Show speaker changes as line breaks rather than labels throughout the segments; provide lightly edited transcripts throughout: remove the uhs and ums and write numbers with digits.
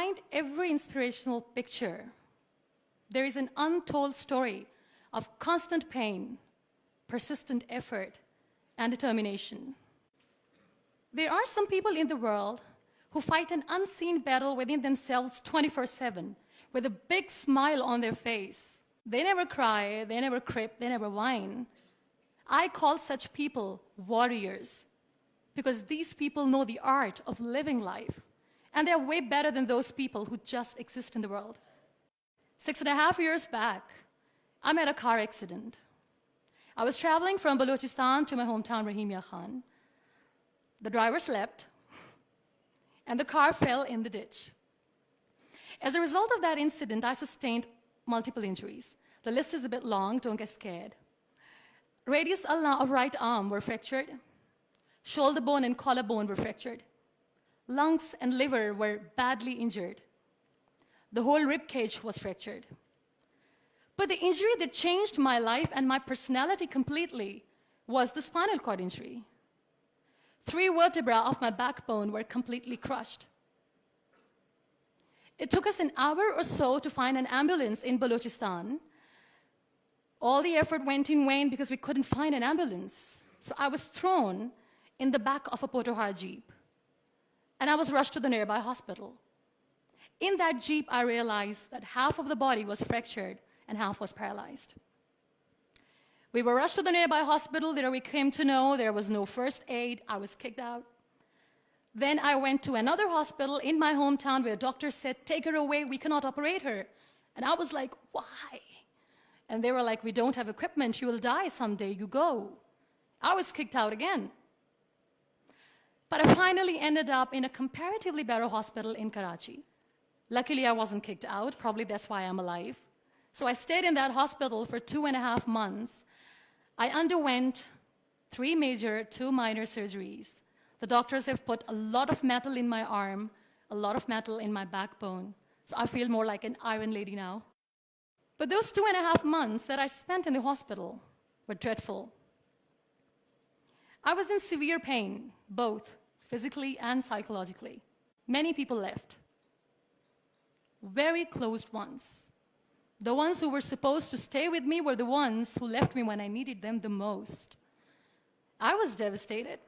behind every inspirational picture, there is an untold story of constant pain, persistent effort, and determination. There are some people in the world who fight an unseen battle within themselves 24/7 with a big smile on their face. They never cry, they never crip, they never whine. I call such people warriors because these people know the art of living life, and they're way better than those people who just exist in the world. 6.5 years back, I met a car accident. I was traveling from Balochistan to my hometown, Rahimia Khan. The driver slept, and the car fell in the ditch. As a result of that incident, I sustained multiple injuries. The list is a bit long, don't get scared. Radius ulna of right arm were fractured. Shoulder bone and collarbone were fractured. Lungs and liver were badly injured. The whole rib cage was fractured. But the injury that changed my life and my personality completely was the spinal cord injury. 3 vertebrae of my backbone were completely crushed. It took us an hour or so to find an ambulance in Balochistan. All the effort went in vain because we couldn't find an ambulance. So I was thrown in the back of a Potohar Jeep, and I was rushed to the nearby hospital. In that Jeep, I realized that half of the body was fractured and half was paralyzed. We were rushed to the nearby hospital. There we came to know there was no first aid. I was kicked out. Then I went to another hospital in my hometown where doctors said, "Take her away, we cannot operate her." And I was like, "Why?" And they were like, "We don't have equipment, you will die someday, you go." I was kicked out again. But I finally ended up in a comparatively better hospital in Karachi. Luckily, I wasn't kicked out. Probably that's why I'm alive. So I stayed in that hospital for 2.5 months. I underwent 3 major, 2 minor surgeries. The doctors have put a lot of metal in my arm, a lot of metal in my backbone. So I feel more like an iron lady now. But those 2.5 months that I spent in the hospital were dreadful. I was in severe pain, both physically and psychologically. Many people left. Very close ones. The ones who were supposed to stay with me were the ones who left me when I needed them the most. I was devastated.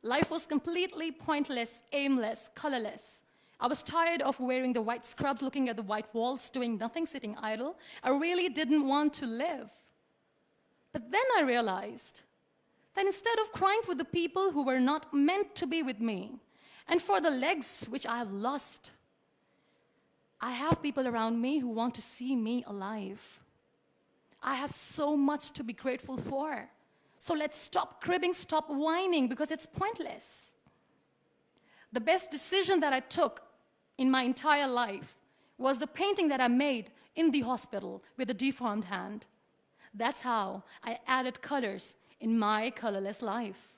Life was completely pointless, aimless, colorless. I was tired of wearing the white scrubs, looking at the white walls, doing nothing, sitting idle. I really didn't want to live. But then I realized that instead of crying for the people who were not meant to be with me, and for the legs which I have lost, I have people around me who want to see me alive. I have so much to be grateful for. So let's stop cribbing, stop whining, because it's pointless. The best decision that I took in my entire life was the painting that I made in the hospital with a deformed hand. That's how I added colors in my colorless life.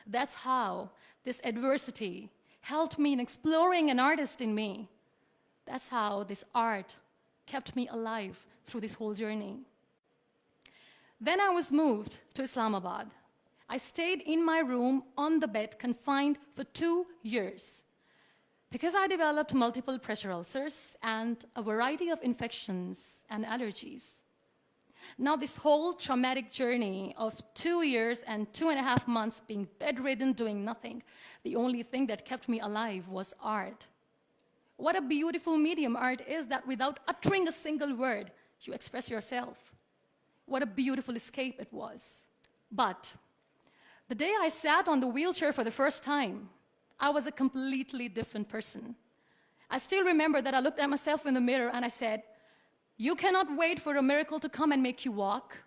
That's how this adversity helped me in exploring an artist in me. That's how this art kept me alive through this whole journey. Then I was moved to Islamabad. I stayed in my room on the bed, confined for 2 years, because I developed multiple pressure ulcers and a variety of infections and allergies. Now, this whole traumatic journey of 2 years and 2.5 months being bedridden, doing nothing, the only thing that kept me alive was art. What a beautiful medium art is, that without uttering a single word, you express yourself. What a beautiful escape it was. But the day I sat on the wheelchair for the first time, I was a completely different person. I still remember that I looked at myself in the mirror and I said, "You cannot wait for a miracle to come and make you walk.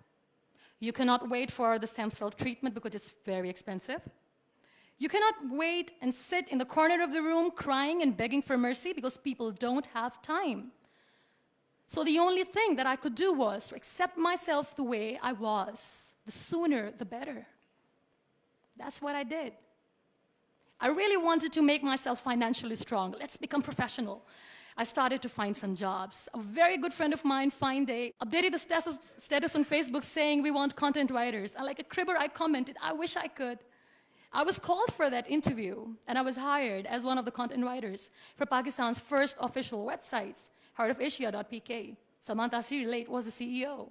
You cannot wait for the stem cell treatment because it's very expensive. You cannot wait and sit in the corner of the room crying and begging for mercy because people don't have time." So the only thing that I could do was to accept myself the way I was. The sooner, the better. That's what I did. I really wanted to make myself financially strong. Let's become professional. I started to find some jobs. A very good friend of mine, Fine Day, updated a status on Facebook saying we want content writers. And like a cribber, I commented, "I wish I could." I was called for that interview, and I was hired as one of the content writers for Pakistan's first official websites, heartofasia.pk. Salman Taseer Late was the CEO.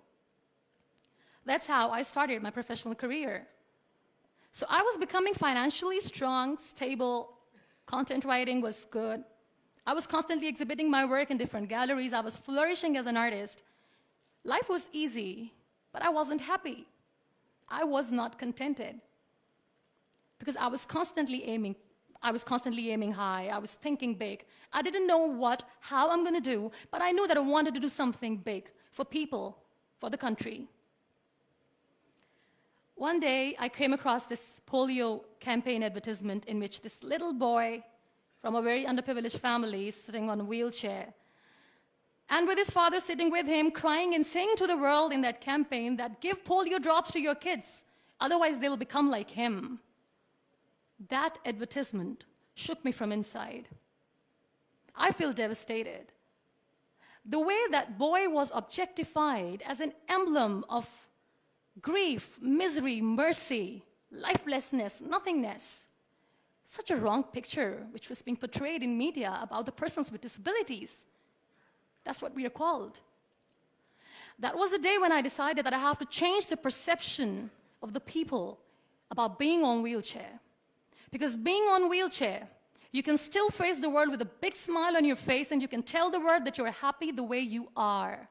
That's how I started my professional career. So I was becoming financially strong, stable, content writing was good. I was constantly exhibiting my work in different galleries. I was flourishing as an artist. Life was easy, but I wasn't happy. I was not contented because I was constantly aiming high. I was thinking big. I didn't know how I'm going to do, but I knew that I wanted to do something big for people, for the country. One day, I came across this polio campaign advertisement in which this little boy from a very underprivileged family is sitting on a wheelchair, and with his father sitting with him, crying and saying to the world in that campaign that give polio drops to your kids, otherwise they'll become like him. That advertisement shook me from inside. I feel devastated. The way that boy was objectified as an emblem of grief, misery, mercy, lifelessness, nothingness. Such a wrong picture which was being portrayed in media about the persons with disabilities. That's what we are called. That was the day when I decided that I have to change the perception of the people about being on wheelchair. Because being on wheelchair, you can still face the world with a big smile on your face, and you can tell the world that you're happy the way you are.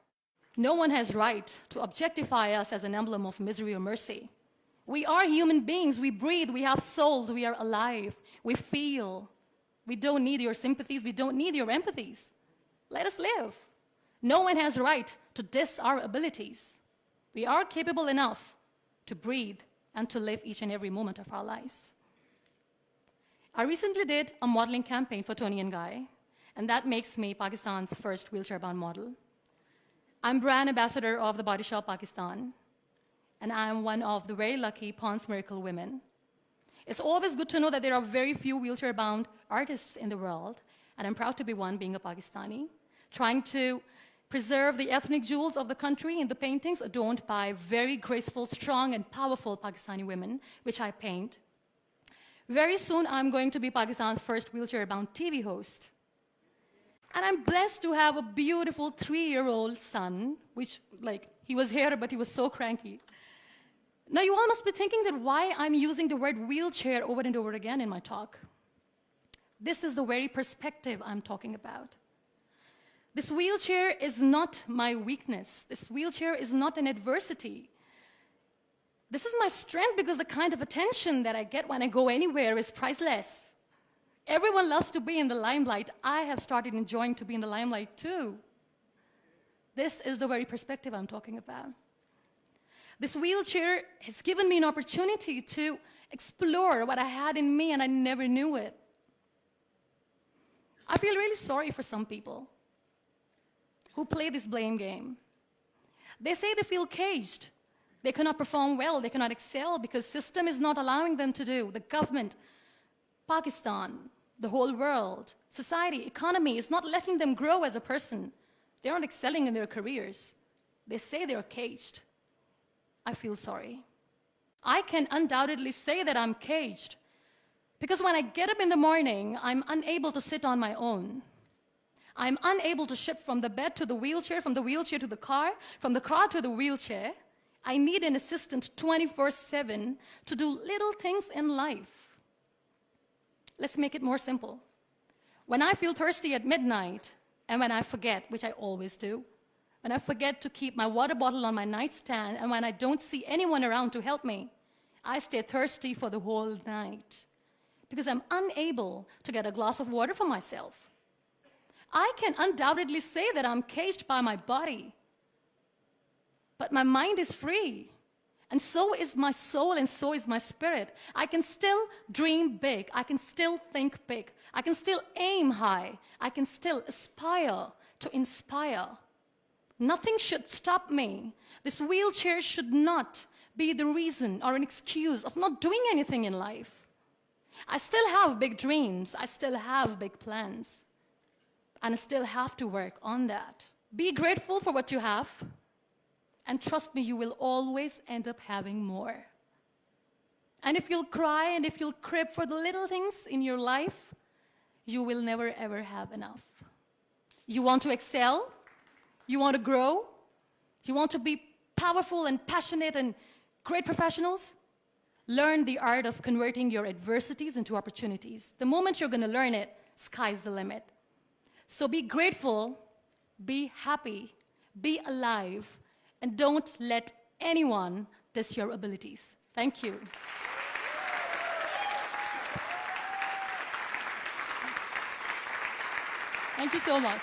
No one has right to objectify us as an emblem of misery or mercy. We are human beings. We breathe. We have souls. We are alive. We feel. We don't need your sympathies. We don't need your empathies. Let us live. No one has right to diss our abilities. We are capable enough to breathe and to live each and every moment of our lives. I recently did a modeling campaign for Toni & Guy, and that makes me Pakistan's first wheelchair-bound model. I'm brand ambassador of the Body Shop Pakistan, and I'm one of the very lucky Pond's Miracle women. It's always good to know that there are very few wheelchair-bound artists in the world, and I'm proud to be one, being a Pakistani, trying to preserve the ethnic jewels of the country in the paintings adorned by very graceful, strong, and powerful Pakistani women, which I paint. Very soon, I'm going to be Pakistan's first wheelchair-bound TV host. And I'm blessed to have a beautiful 3-year-old son, which, he was here, but he was so cranky. Now, you all must be thinking that why I'm using the word wheelchair over and over again in my talk. This is the very perspective I'm talking about. This wheelchair is not my weakness. This wheelchair is not an adversity. This is my strength, because the kind of attention that I get when I go anywhere is priceless. Everyone loves to be in the limelight. I have started enjoying to be in the limelight too. This is the very perspective I'm talking about. This wheelchair has given me an opportunity to explore what I had in me, and I never knew it. I feel really sorry for some people who play this blame game. They say they feel caged. They cannot perform well, they cannot excel because system is not allowing them to do. The government, Pakistan, the whole world, society, economy is not letting them grow as a person. They're not excelling in their careers. They say they're caged. I feel sorry. I can undoubtedly say that I'm caged because when I get up in the morning, I'm unable to sit on my own. I'm unable to shift from the bed to the wheelchair, from the wheelchair to the car, from the car to the wheelchair. I need an assistant 24/7 to do little things in life. Let's make it more simple. When I feel thirsty at midnight, and when I forget, which I always do, when I forget to keep my water bottle on my nightstand, and when I don't see anyone around to help me, I stay thirsty for the whole night because I'm unable to get a glass of water for myself. I can undoubtedly say that I'm caged by my body, but my mind is free, and so is my soul, and so is my spirit. I can still dream big. I can still think big. I can still aim high. I can still aspire to inspire. Nothing should stop me. This wheelchair should not be the reason or an excuse of not doing anything in life. I still have big dreams. I still have big plans. And I still have to work on that. Be grateful for what you have. And trust me, you will always end up having more. And if you'll cry and if you'll crib for the little things in your life, you will never ever have enough. You want to excel, you want to grow, you want to be powerful and passionate and great professionals, learn the art of converting your adversities into opportunities. The moment you're going to learn it, sky's the limit. So be grateful, be happy, be alive, and don't let anyone diss your abilities. Thank you. Thank you so much.